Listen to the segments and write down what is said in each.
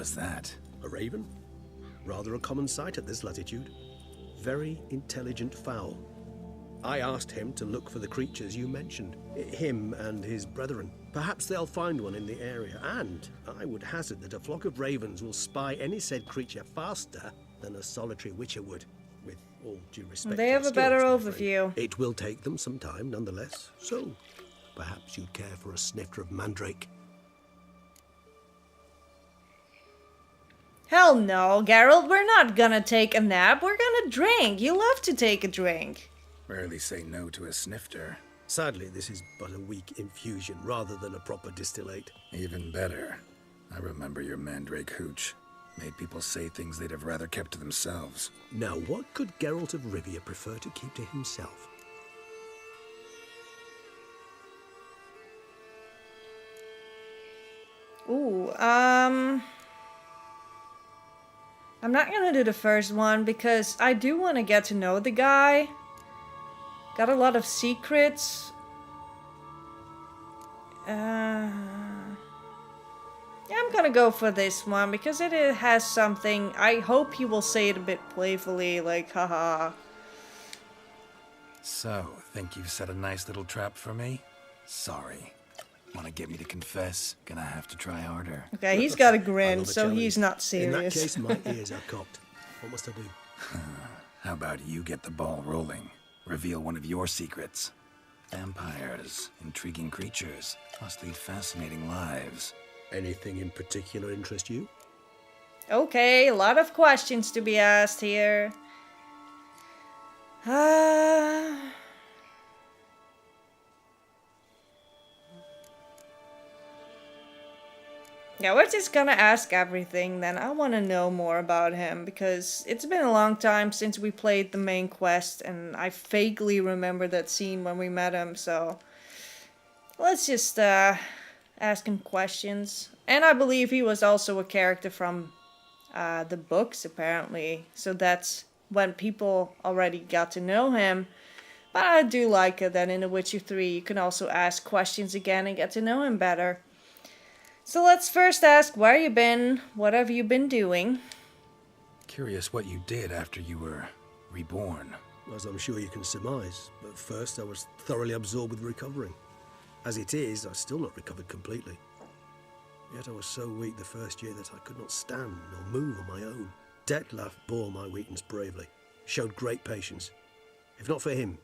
was that? A raven? Rather a common sight at this latitude. Very intelligent fowl. I asked him to look for the creatures you mentioned. Him and his brethren. Perhaps they'll find one in the area, and I would hazard that a flock of ravens will spy any said creature faster than a solitary witcher would, with all due respect. They have a better overview. It will take them some time, nonetheless, so perhaps you'd care for a snifter of mandrake. Hell no, Geralt, we're not gonna take a nap, we're gonna drink. You love to take a drink. Rarely say no to a snifter. Sadly, this is but a weak infusion rather than a proper distillate. Even better. I remember your mandrake hooch. Made people say things they'd have rather kept to themselves. Now, what could Geralt of Rivia prefer to keep to himself? Ooh, I'm not gonna do the first one because I do want to get to know the guy. Got a lot of secrets. Yeah, I'm gonna go for this one because it has something. I hope he will say it a bit playfully, like, haha. So, think you've set a nice little trap for me? Sorry. Want to get me to confess? Gonna have to try harder. Okay, he's got a I grin, love a so challenge. he's not In that serious. case, my ears are cocked. What must I do? How about you get the ball rolling? Reveal one of your secrets. Vampires, intriguing creatures, must lead fascinating lives. Anything in particular interest you? Okay, a lot of questions to be asked here. Yeah, we're just gonna ask everything then. I want to know more about him because it's been a long time since we played the main quest and I vaguely remember that scene when we met him, so let's just ask him questions. And I believe he was also a character from the books apparently, so that's when people already got to know him. But I do like it that in The Witcher 3 you can also ask questions again and get to know him better. So let's first ask where you been, what have you been doing? Curious what you did after you were reborn. As I'm sure you can surmise, but first I was thoroughly absorbed with recovering. As it is, I've still not recovered completely. Yet I was so weak the first year that I could not stand or move on my own. Detlef bore my weakness bravely, showed great patience. If not for him,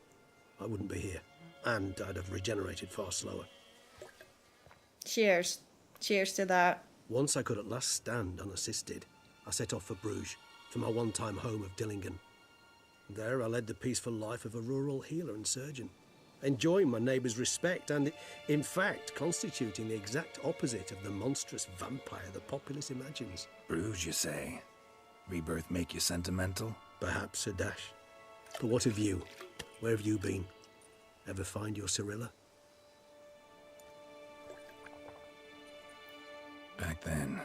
I wouldn't be here, and I'd have regenerated far slower. Cheers. Cheers to that. Once I could at last stand unassisted, I set off for Bruges, for my one-time home of Dillingen. There I led the peaceful life of a rural healer and surgeon, enjoying my neighbours' respect and, in fact, constituting the exact opposite of the monstrous vampire the populace imagines. Bruges, you say? Rebirth make you sentimental? Perhaps a dash. But what of you? Where have you been? Ever find your Cyrilla? Back then,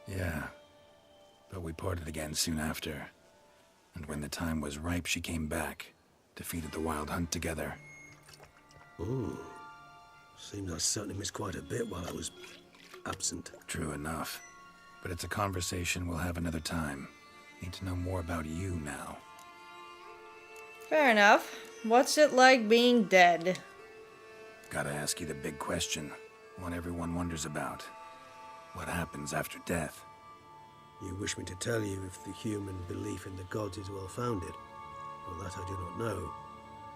yeah. But we parted again soon after. And when the time was ripe, she came back. Defeated the wild hunt together. Ooh. Seems I certainly missed quite a bit while I was absent. True enough. But it's a conversation we'll have another time. Need to know more about you now. Fair enough. What's it like being dead? Gotta ask you the big question. One everyone wonders about. What happens after death? You wish me to tell you if the human belief in the gods is well founded? Well, that I do not know.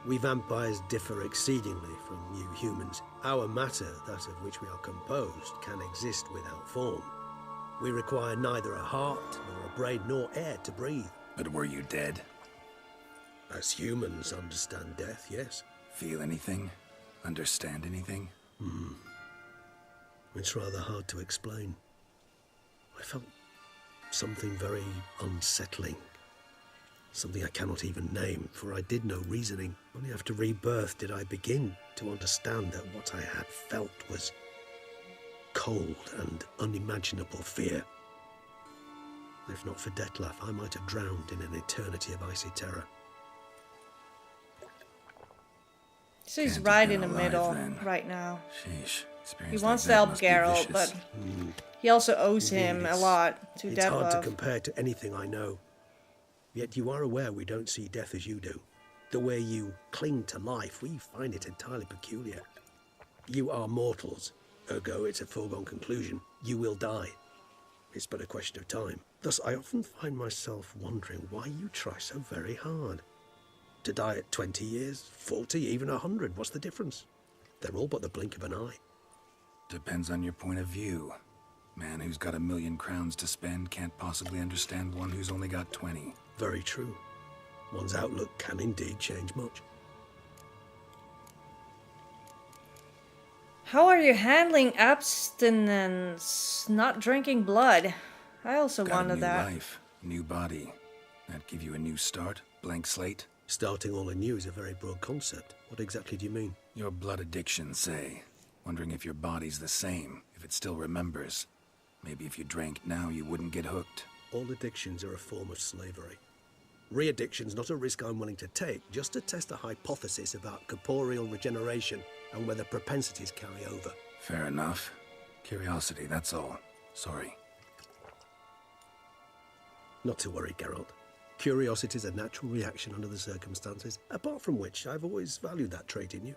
We vampires differ exceedingly from you humans. Our matter, that of which we are composed, can exist without form. We require neither a heart, nor a brain, nor air to breathe. But were you dead? As humans understand death, yes. Feel anything? Understand anything? It's rather hard to explain. I felt something very unsettling. Something I cannot even name, for I did no reasoning. Only after rebirth did I begin to understand that what I had felt was cold and unimaginable fear. If not for Detlef, I might have drowned in an eternity of icy terror. So he's Can't right have in the been alive middle then. right now. Sheesh. He Experience wants like to that help must be Geralt, vicious. but He also owes Indeed, him a lot to It's hard to Detlef. compare to anything I know. Yet you are aware we don't see death as you do. The way you cling to life, we find it entirely peculiar. You are mortals, ergo it's a foregone conclusion. You will die. It's but a question of time. Thus, I often find myself wondering why you try so very hard. To die at 20 years, 40, even 100, what's the difference? They're all but the blink of an eye. Depends on your point of view. Man who's got 1,000,000 crowns to spend can't possibly understand one who's only got 20. Very true. One's outlook can indeed change much. How are you handling abstinence, not drinking blood? I also Got a wanted new that. life, new body. That give you a new start, blank slate. Starting all anew is a very broad concept. What exactly do you mean? Your blood addiction, say. Wondering if your body's the same, if it still remembers. Maybe if you drank now, you wouldn't get hooked. All addictions are a form of slavery. Re-addiction's not a risk I'm willing to take, just to test a hypothesis about corporeal regeneration and whether propensities carry over. Fair enough. Curiosity, that's all. Sorry. Not to worry, Geralt. Curiosity's a natural reaction under the circumstances, apart from which I've always valued that trait in you.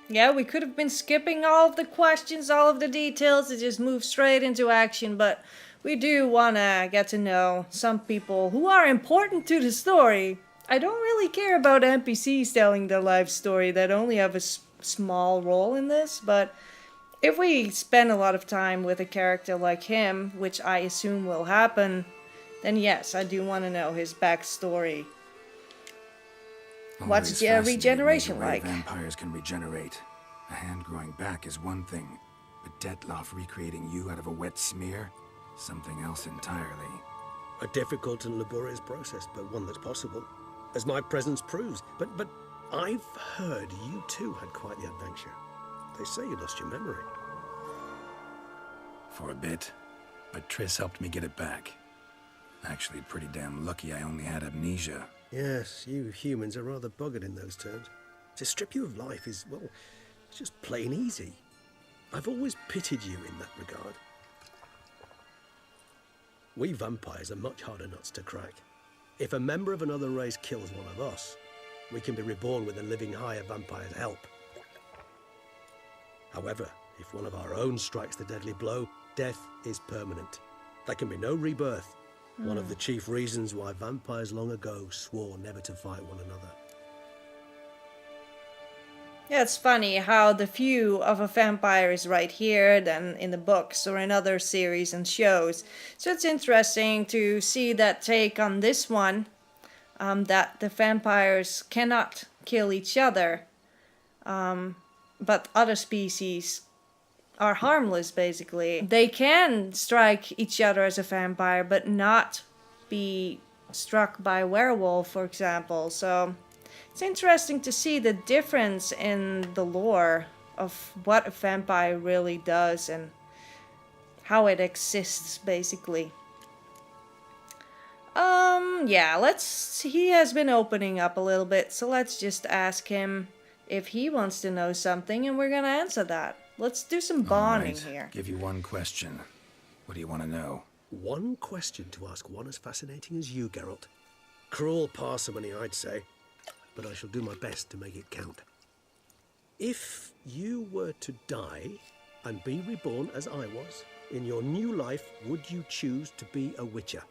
Yeah, we could have been skipping all of the questions, all of the details, and just move straight into action, but we do want to get to know some people who are important to the story. I don't really care about NPCs telling their life story that only have a small role in this, but if we spend a lot of time with a character like him, which I assume will happen, then yes, I do want to know his backstory. What's Always the fascinated me regeneration the way like? Vampires can regenerate. A hand growing back is one thing, but Detlef recreating you out of a wet smear? Something else entirely. A difficult and laborious process, but one that's possible, as my presence proves. But I've heard you too had quite the adventure. They say you lost your memory. For a bit, but Triss helped me get it back. Actually, pretty damn lucky I only had amnesia. Yes, you humans are rather buggered in those terms. To strip you of life is, well, it's just plain easy. I've always pitied you in that regard. We vampires are much harder nuts to crack. If a member of another race kills one of us, we can be reborn with a living higher vampire's help. However, if one of our own strikes the deadly blow, death is permanent. There can be no rebirth. One of the chief reasons why vampires long ago swore never to fight one another. Yeah, it's funny how the view of a vampire is right here than in the books or in other series and shows. So it's interesting to see that take on this one, that the vampires cannot kill each other, but other species are harmless, basically. They can strike each other as a vampire, but not be struck by a werewolf, for example. So it's interesting to see the difference in the lore of what a vampire really does and how it exists, basically. Yeah, he has been opening up a little bit, so let's just ask him if he wants to know something, and we're gonna answer that. Let's do some bonding All right, here. give you one question. What do you want to know? One question to ask one as fascinating as you, Geralt. Cruel parsimony, I'd say, but I shall do my best to make it count. If you were to die and be reborn as I was, in your new life, would you choose to be a witcher?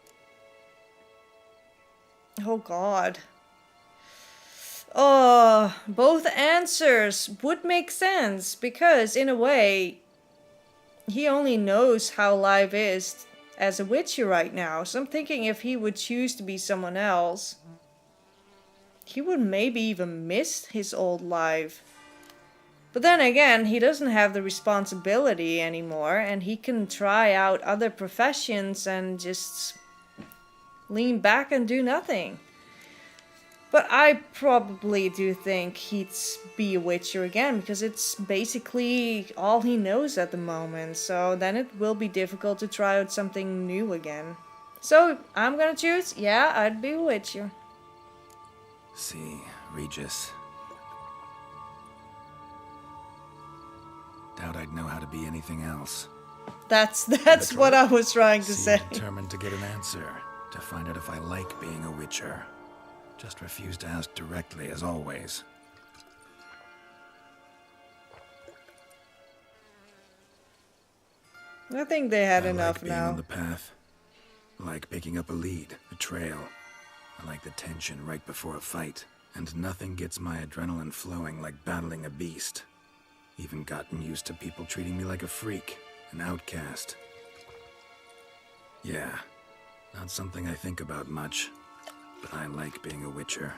Oh God. Oh, both answers would make sense because, in a way, he only knows how life is as a witcher right now. So I'm thinking if he would choose to be someone else, he would maybe even miss his old life. But then again, he doesn't have the responsibility anymore, and he can try out other professions and just lean back and do nothing. But I probably do think he'd be a witcher again, because it's basically all he knows at the moment. So then it will be difficult to try out something new again. So I'm gonna choose, yeah, I'd be a witcher. See, Regis. Doubt I'd know how to be anything else. That's what I was trying to say. Seemed determined to get an answer, to find out if I like being a witcher. Just refused to ask directly, as always. I think they had I enough like being now. on the path. I like picking up a lead, a trail. I like the tension right before a fight. And nothing gets my adrenaline flowing like battling a beast. Even gotten used to people treating me like a freak, an outcast. Yeah, not something I think about much, but I like being a witcher.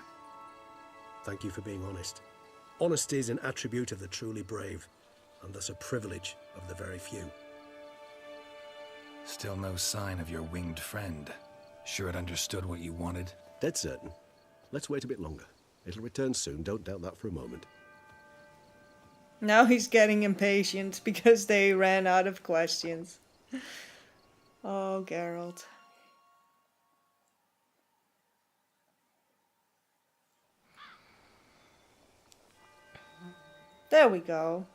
Thank you for being honest. Honesty is an attribute of the truly brave, and thus a privilege of the very few. Still no sign of your winged friend. Sure it understood what you wanted? Dead certain. Let's wait a bit longer. It'll return soon, don't doubt that for a moment. Now he's getting impatient because they ran out of questions. Oh, Geralt. There we go.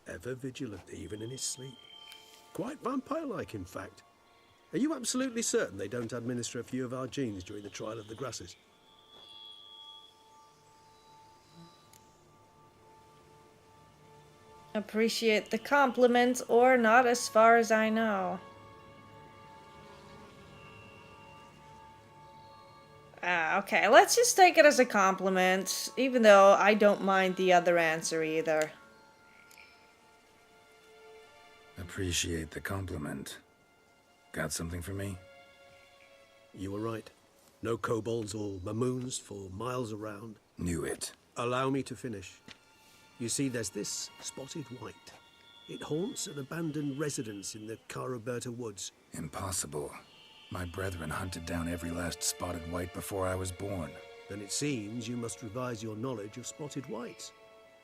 Ever vigilant, even in his sleep. Quite vampire-like, in fact. Are you absolutely certain they don't administer a few of our genes during the trial of the grasses? Appreciate the compliment, or not as far as I know. Okay, let's just take it as a compliment, even though I don't mind the other answer either. Appreciate the compliment. Got something for me? You were right. No kobolds or mamoons for miles around. Knew it. Allow me to finish. You see, there's this spotted wight. It haunts an abandoned residence in the Caraberta woods. Impossible. My brethren hunted down every last spotted wight before I was born. Then it seems you must revise your knowledge of spotted wights.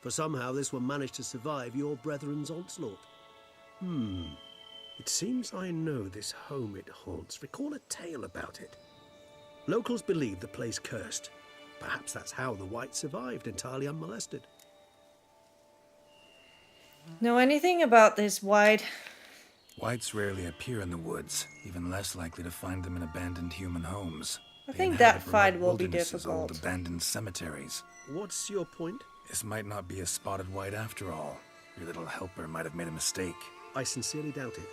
For somehow this one managed to survive your brethren's onslaught. It seems I know this home it haunts. Recall a tale about it. Locals believe the place cursed. Perhaps that's how the wight survived entirely unmolested. Know anything about this wight? Wights rarely appear in the woods, even less likely to find them in abandoned human homes. I They think that inhabit fight remote will be wildernesses, old difficult. abandoned cemeteries. What's your point? This might not be a spotted wight after all. Your little helper might have made a mistake. I sincerely doubt it.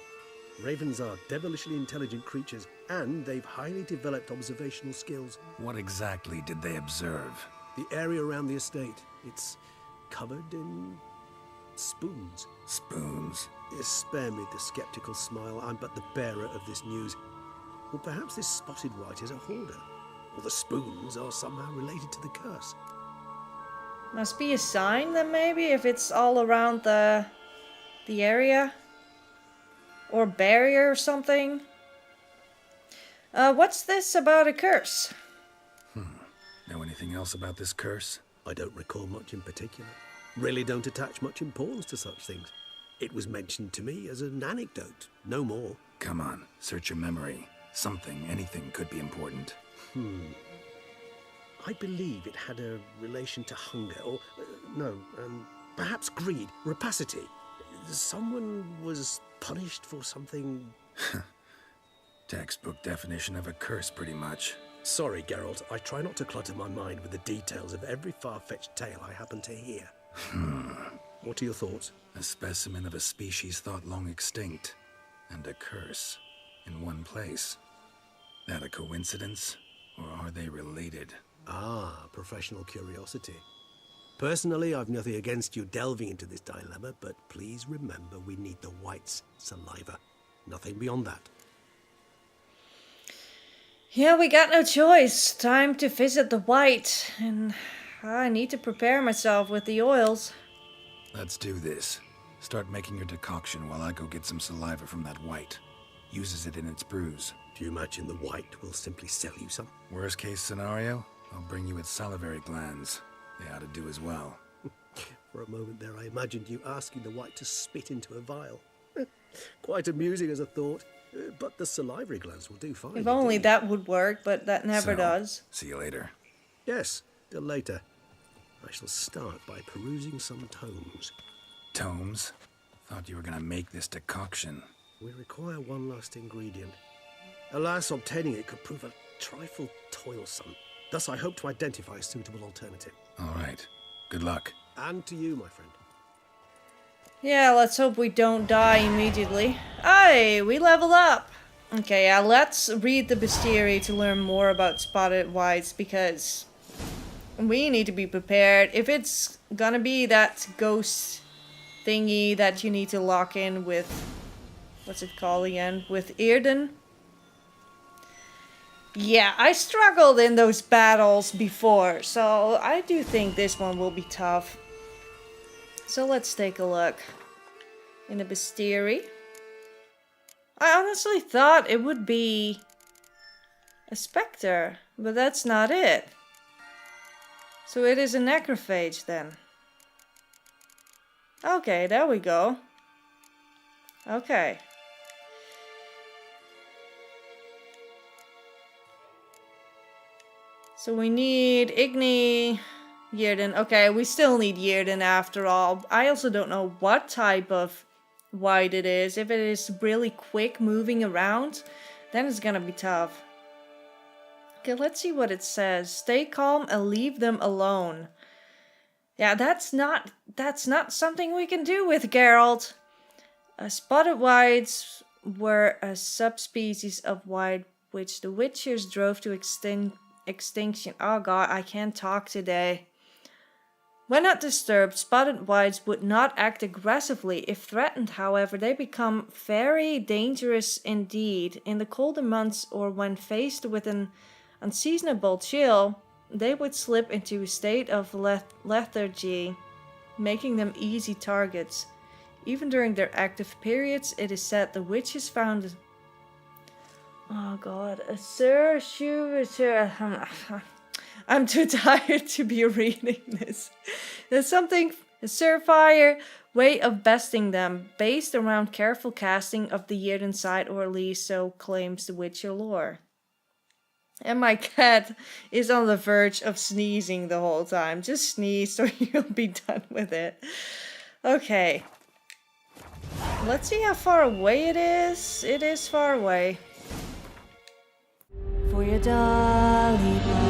Ravens are devilishly intelligent creatures, and they've highly developed observational skills. What exactly did they observe? The area around the estate, it's covered in spoons. Spoons? Spare me the skeptical smile. I'm but the bearer of this news. Or perhaps this spotted wight is a hoarder, or the spoons are somehow related to the curse. Must be a sign then, maybe, if it's all around the area? Or barrier or something? What's this about a curse? Know anything else about this curse? I don't recall much in particular. Really don't attach much importance to such things. It was mentioned to me as an anecdote, no more. Come on, search your memory. Something, anything could be important. I believe it had a relation to hunger, or, perhaps greed, rapacity. Someone was punished for something. Textbook definition of a curse, pretty much. Sorry, Geralt, I try not to clutter my mind with the details of every far-fetched tale I happen to hear. What are your thoughts? A specimen of a species thought long extinct, and a curse in one place. That a coincidence, or are they related? Ah, professional curiosity. Personally, I've nothing against you delving into this dilemma, but please remember we need the wight's saliva. Nothing beyond that. Yeah, we got no choice. Time to visit the wight, and I need to prepare myself with the oils. Let's do this. Start making your decoction while I go get some saliva from that wight. Uses it in its brews. Do you imagine the wight will simply sell you some? Worst case scenario, I'll bring you its salivary glands. They ought to do as well. For a moment there, I imagined you asking the wight to spit into a vial. Quite amusing as a thought, but the salivary glands will do fine. If only indeed. that would work, but that never does. See you later. Yes, till later. I shall start by perusing some tomes. Tomes? Thought you were gonna make this decoction. We require one last ingredient. Alas, obtaining it could prove a trifle toilsome. Thus, I hope to identify a suitable alternative. All right. Good luck. And to you, my friend. Yeah, let's hope we don't die immediately. Aye, we level up! Okay, yeah, let's read the bestiary to learn more about spotted wights, because we need to be prepared. If it's gonna be that ghost thingy that you need to lock in with... What's it called again? With Earden? Yeah, I struggled in those battles before, so I do think this one will be tough. So let's take a look in the bestiary. I honestly thought it would be a specter, but that's not it. So it is a necrophage then. Okay, there we go. Okay. So we need Igni, Yrden. Okay, we still need Yrden after all. I also don't know what type of wight it is. If it is really quick moving around, then it's gonna be tough. Okay, let's see what it says. Stay calm and leave them alone. Yeah, that's not something we can do with Geralt. Spotted wights were a subspecies of wight which the Witchers drove to extinction. Oh god, I can't talk today. When not disturbed, spotted wights would not act aggressively. If threatened, however, they become very dangerous indeed. In the colder months or when faced with an unseasonable chill, they would slip into a state of lethargy, making them easy targets. Even during their active periods, it is said the witches found... Oh god, I'm too tired to be reading this. There's something, a surefire way of besting them, based around careful casting of the Yrden side, or at least so claims the Witcher lore. And my cat is on the verge of sneezing the whole time. Just sneeze so you'll be done with it. Okay. Let's see how far away it is. It is far away. For your dolly.